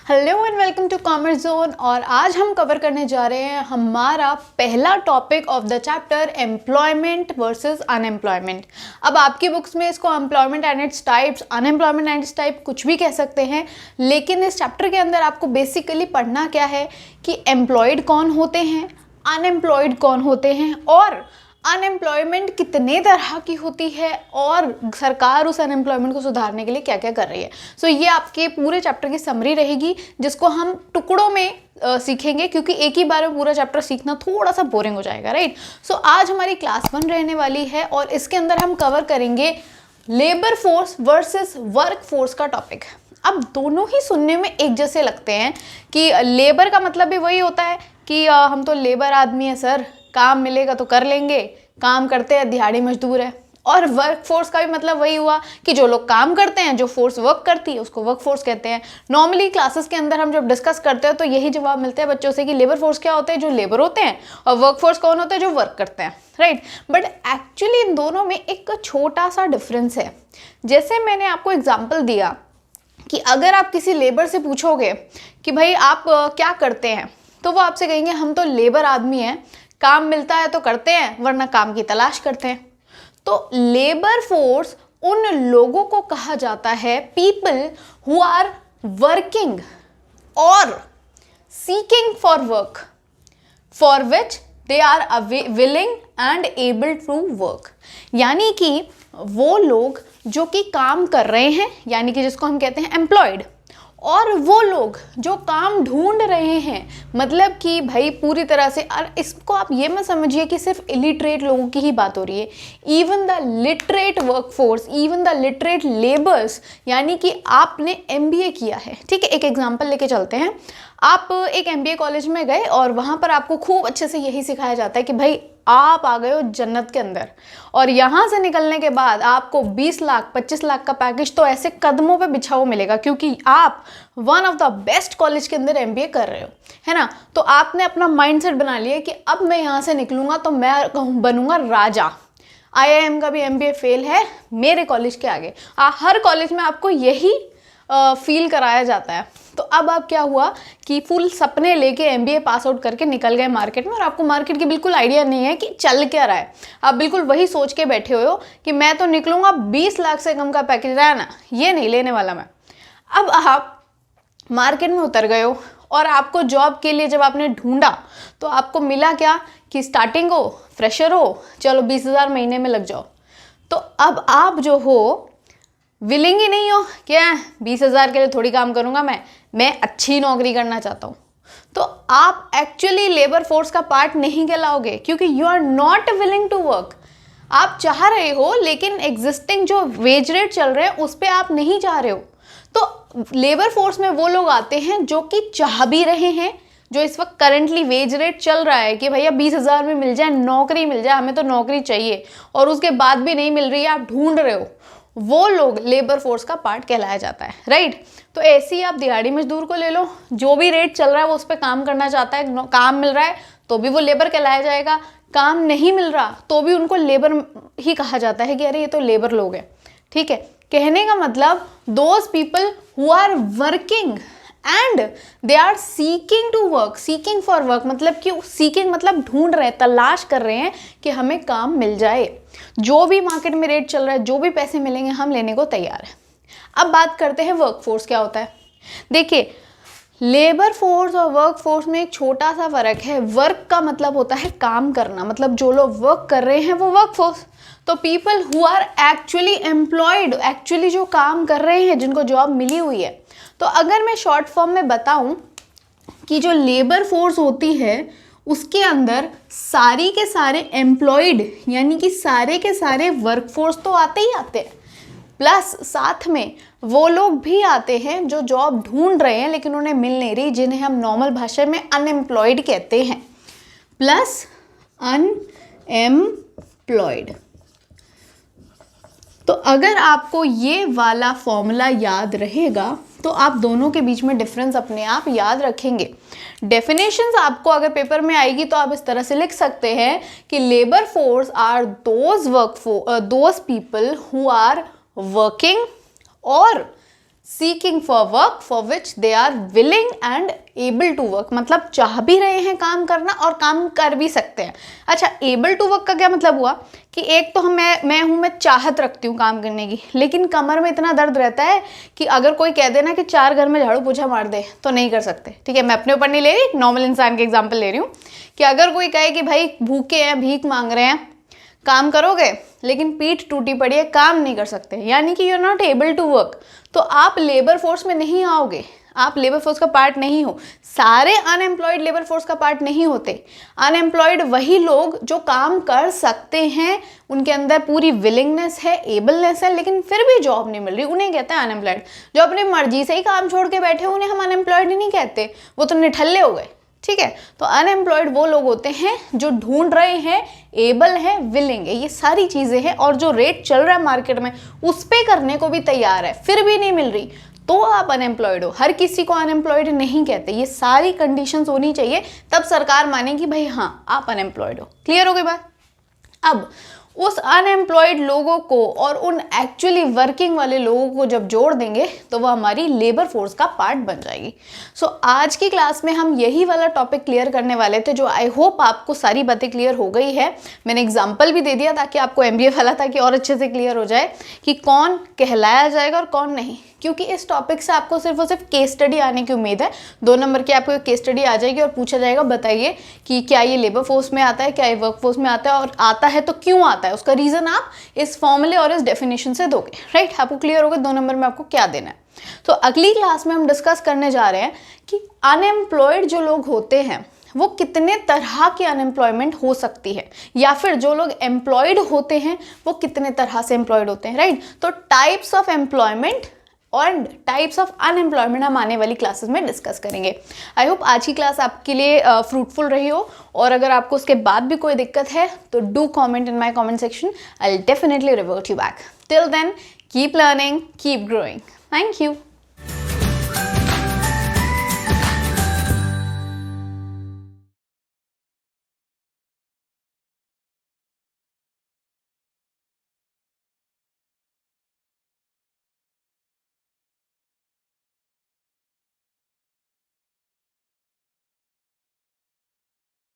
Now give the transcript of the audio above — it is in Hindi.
Hello and welcome to commerce zone. और आज हम कवर करने जा रहे हैं हमारा पहला topic of the chapter employment versus unemployment. अब आपकी बुक्स में इसको employment and its types, unemployment and it's type कुछ भी कह सकते हैं, लेकिन इस चैप्टर के अंदर आपको बेसिकली पढ़ना क्या है कि एम्प्लॉयड कौन होते हैं, अनएम्प्लॉयड कौन होते हैं और अनएम्प्लॉयमेंट कितने तरह की होती है और सरकार उस अनएम्प्लॉयमेंट को सुधारने के लिए क्या क्या कर रही है। सो ये आपके पूरे चैप्टर की समरी रहेगी जिसको हम टुकड़ों में सीखेंगे, क्योंकि एक ही बार में पूरा चैप्टर सीखना थोड़ा सा बोरिंग हो जाएगा, राइट। सो आज हमारी क्लास 1 रहने वाली है और इसके अंदर हम कवर करेंगे labour force versus work force का टॉपिक। अब दोनों ही सुनने में एक जैसे लगते हैं कि लेबर का मतलब भी वही होता है कि हम तो लेबर आदमी है सर, काम मिलेगा तो कर लेंगे, काम करते हैं, दिहाड़ी मजदूर है। और वर्क फोर्स का भी मतलब वही हुआ कि जो लोग काम करते हैं, जो फोर्स वर्क करती है उसको वर्क फोर्स कहते हैं। नॉर्मली क्लासेस के अंदर हम जब डिस्कस करते हैं तो यही जवाब मिलते हैं बच्चों से कि लेबर फोर्स क्या होते हैं, जो लेबर होते हैं, और वर्क फोर्स कौन होते हैं, जो वर्क करते हैं, राइट। बट एक्चुअली इन दोनों में एक छोटा सा डिफरेंस है। जैसे मैंने आपको एग्जाम्पल दिया कि अगर आप किसी लेबर से पूछोगे कि भाई आप क्या करते हैं, तो वो आपसे कहेंगे हम तो लेबर आदमी हैं, काम मिलता है तो करते हैं वरना काम की तलाश करते हैं। तो लेबर फोर्स उन लोगों को कहा जाता है, पीपल हु आर वर्किंग और seeking for work for which they are willing and able to work. यानी कि वो लोग जो कि काम कर रहे हैं, यानी कि जिसको हम कहते हैं एम्प्लॉयड, और वो लोग जो काम ढूंढ रहे हैं, मतलब कि भाई पूरी तरह से। और इसको आप ये मत समझिए कि सिर्फ इलिटरेट लोगों की ही बात हो रही है, even the literate workforce, even the literate labours. यानी कि आपने एमबीए किया है, ठीक है, एक एग्जांपल लेके चलते हैं। आप एक एमबीए कॉलेज में गए और वहाँ पर आपको खूब अच्छे से यही सिखाया जाता है कि भाई आप आ गए हो जन्नत के अंदर, और यहाँ से निकलने के बाद आपको 20 लाख 25 लाख का पैकेज तो ऐसे कदमों पे बिछा हुआ मिलेगा, क्योंकि आप one of the best college के अंदर एमबीए कर रहे हो, है ना। तो आपने अपना माइंडसेट बना लिया कि अब मैं यहाँ से निकलूंगा तो मैं बनूंगा राजा। आईआईएम का भी एमबीए फेल है मेरे कॉलेज के आगे। हर कॉलेज में आपको यही फील कराया जाता है। तो अब आप क्या हुआ कि फुल सपने लेके एमबीए पास आउट करके निकल गए मार्केट में, और आपको मार्केट की बिल्कुल आइडिया नहीं है कि चल क्या रहा है। आप बिल्कुल वही सोच के बैठे हुए हो कि मैं तो निकलूंगा, 20 लाख से कम का पैकेज रहा ना, ये नहीं लेने वाला मैं। अब आप मार्केट में उतर गए हो और आपको जॉब के लिए जब आपने ढूंढा तो आपको मिला क्या कि स्टार्टिंग हो, फ्रेशर हो, चलो 20,000 महीने में लग जाओ। तो अब आप जो हो विलिंग ही नहीं हो, क्या 20,000 के लिए थोड़ी काम करूंगा मैं अच्छी नौकरी करना चाहता हूँ। तो आप एक्चुअली लेबर फोर्स का पार्ट नहीं कहलाओगे, क्योंकि you are not willing to work. आप चाह रहे हो लेकिन एग्जिस्टिंग जो वेज रेट चल रहे हैं उस पर आप नहीं चाह रहे हो। तो लेबर फोर्स में वो लोग आते हैं जो कि चाह भी रहे हैं, जो इस वक्त करंटली वेज रेट चल रहा है कि भैया 20,000 में मिल जाए, नौकरी मिल जाए, हमें तो नौकरी चाहिए, और उसके बाद भी नहीं मिल रही है, आप ढूंढ रहे हो, वो लोग लेबर फोर्स का पार्ट कहलाया जाता है, राइट। तो ऐसे ही आप दिहाड़ी मजदूर को ले लो, जो भी रेट चल रहा है वो उस पर काम करना चाहता है, काम मिल रहा है तो भी वो लेबर कहलाया जाएगा, काम नहीं मिल रहा तो भी उनको लेबर ही कहा जाता है कि अरे ये तो लेबर लोग हैं, ठीक है। कहने का मतलब those people who are working and they are seeking to work, seeking for work, मतलब कि सीकिंग मतलब ढूंढ रहे हैं, तलाश कर रहे हैं कि हमें काम मिल जाए, जो भी मार्केट में रेट चल रहा है, जो भी पैसे मिलेंगे हम लेने को तैयार हैं। अब बात करते हैं वर्क फोर्स क्या होता है। देखिए, लेबर फोर्स और वर्क फोर्स में एक छोटा सा फर्क है। वर्क का मतलब होता है काम करना, मतलब जो लोग वर्क कर रहे हैं वो वर्क फोर्स। तो people who are actually employed, actually जो काम कर रहे हैं, जिनको जॉब मिली हुई है। तो अगर मैं शॉर्ट फॉर्म में बताऊं कि जो लेबर फोर्स होती है उसके अंदर सारी के सारे एम्प्लॉयड, यानी कि सारे के सारे वर्क फोर्स तो आते ही आते हैं, प्लस साथ में वो लोग भी आते हैं जो जॉब ढूंढ रहे हैं लेकिन उन्हें मिल नहीं रही, जिन्हें हम नॉर्मल भाषा में अनएम्प्लॉयड कहते हैं, प्लस अनएम्प्लॉयड। तो अगर आपको ये वाला फॉर्मूला याद रहेगा तो आप दोनों के बीच में डिफरेंस अपने आप याद रखेंगे। डेफिनेशंस आपको अगर पेपर में आएगी तो आप इस तरह से लिख सकते हैं कि labour force are those people who are working और seeking for work for which they are willing and able to work, मतलब चाह भी रहे हैं काम करना और काम कर भी सकते हैं। अच्छा, एबल टू वर्क का क्या मतलब हुआ कि एक तो मैं चाहत रखती हूँ काम करने की, लेकिन कमर में इतना दर्द रहता है कि अगर कोई कह देना कि 4 घर में झाड़ू पोछा मार दे तो नहीं कर सकते। ठीक है, मैं अपने ऊपर नहीं ले रही, नॉर्मल इंसान के एग्जाम्पल ले रही हूँ कि अगर कोई कहे कि भाई भूखे हैं, भीख मांग रहे हैं, काम करोगे, लेकिन पीठ टूटी पड़ी है, काम नहीं कर सकते, यानी कि you are not able to work, तो आप लेबर फोर्स में नहीं आओगे, आप लेबर फोर्स का पार्ट नहीं हो। सारे अनएम्प्लॉयड लेबर फोर्स का पार्ट नहीं होते। अनएम्प्लॉयड वही लोग जो काम कर सकते हैं, उनके अंदर पूरी विलिंगनेस है, एबलनेस है, लेकिन फिर भी जॉब नहीं मिल रही, उन्हें कहते हैं अनएम्प्लॉयड। जो अपनी मर्जी से ही काम छोड़ के बैठे, उन्हें हम अनएम्प्लॉयड नहीं कहते, वो तो निठल्ले हो गए। ठीक है, तो अनएम्प्लॉयड वो लोग होते हैं जो ढूंढ रहे हैं, एबल है, विलिंग है, ये सारी चीजें हैं, और जो रेट चल रहा है मार्केट में उस पे करने को भी तैयार है, फिर भी नहीं मिल रही, तो आप अनएम्प्लॉयड हो। हर किसी को अनएम्प्लॉयड नहीं कहते, ये सारी कंडीशंस होनी चाहिए, तब सरकार मानेगी भाई हाँ आप अनएम्प्लॉयड हो। क्लियर हो गई बात? अब उस अनएम्प्लॉयड लोगों को और उन एक्चुअली वर्किंग वाले लोगों को जब जोड़ देंगे तो वो हमारी लेबर फोर्स का पार्ट बन जाएगी। सो आज की क्लास में हम यही वाला टॉपिक क्लियर करने वाले थे, जो आई होप आपको सारी बातें क्लियर हो गई है। मैंने एग्जाम्पल भी दे दिया ताकि आपको MBA वाला ताकि और अच्छे से क्लियर हो जाए कि कौन कहलाया जाएगा और कौन नहीं, क्योंकि इस टॉपिक से आपको सिर्फ और सिर्फ केस स्टडी आने की उम्मीद है। 2 नंबर की आपको केस स्टडी आ जाएगी और पूछा जाएगा बताइए कि क्या ये लेबर फोर्स में आता है, क्या ये वर्क फोर्स में आता है, और आता है तो क्यों आता है, उसका रीजन आप इस फॉर्मूले और इस डेफिनेशन से दोगे। राइट, आपको क्लियर होगा 2 नंबर में आपको क्या देना है। तो अगली क्लास में हम डिस्कस करने जा रहे हैं कि अनएम्प्लॉयड जो लोग होते हैं वो कितने तरह की अनएम्प्लॉयमेंट हो सकती है, या फिर जो लोग एम्प्लॉयड होते हैं वो कितने तरह से एम्प्लॉयड होते हैं। राइट, तो टाइप्स ऑफ एम्प्लॉयमेंट और टाइप्स ऑफ अनएम्प्लॉयमेंट हम आने वाली क्लासेस में डिस्कस करेंगे। आई होप आज की क्लास आपके लिए फ्रूटफुल रही हो, और अगर आपको उसके बाद भी कोई दिक्कत है तो do comment in my comment section, I will definitely revert you back. Till then keep learning, keep growing. Thank you.